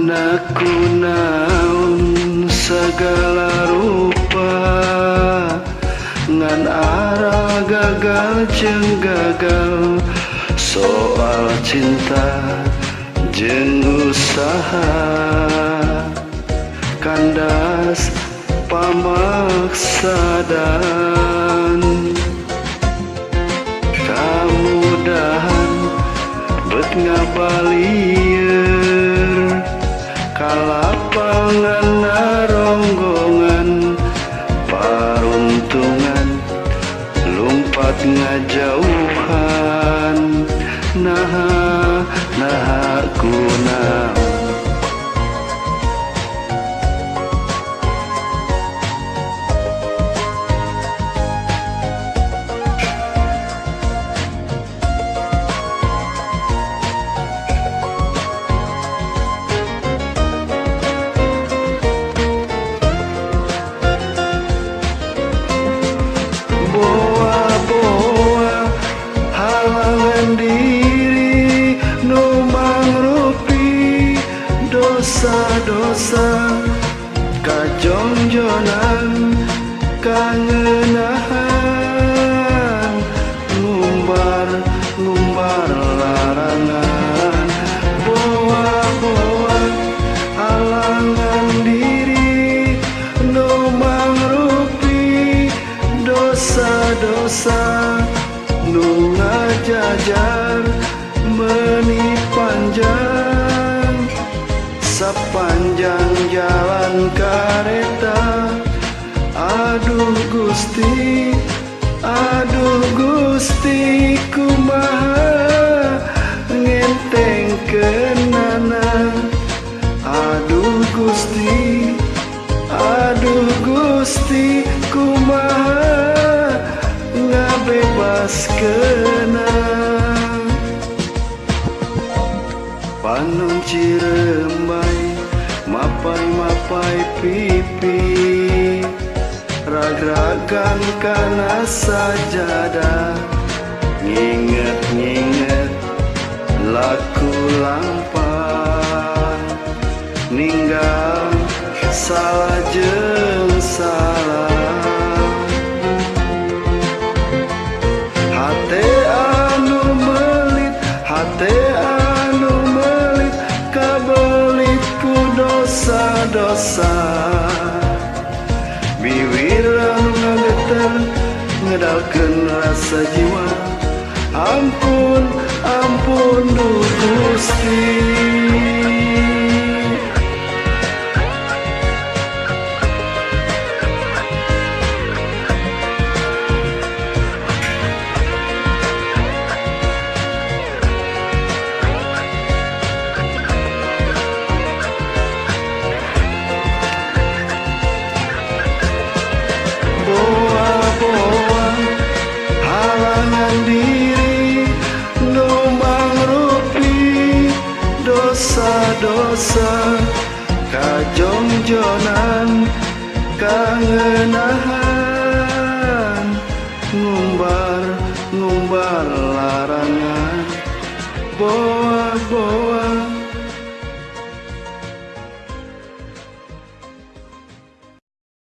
Naku naun segala rupa ngan arah gagal jeung gagal soal cinta jeung usaha kandas pamaksadan kamudahan bet ngabalieur kalapangan naronggongan paruntungan lumpat ngajauhan nah kunaon dosa-dosa kajongjonan kangenahan ngumbar larangan boa halangan diri nu mangrupi dosa-dosa nu ngajajar meni panjang sepanjang jalan kareta. Aduh Gusti kumaha ngentengkeunana. Aduh Gusti kumaha ngabebaskeunana. Panon cirembai mapai pipi rag-ragan kana sajadah nginget laku lampah ninggal salah jeung salah hate anu melit kabelit ku dosa-dosa bibir anu ngageter ngedalkeun rasa jiwa. Ampun duh Gusti. Dosa kajongjonan kangenahan ngumbar larangan boa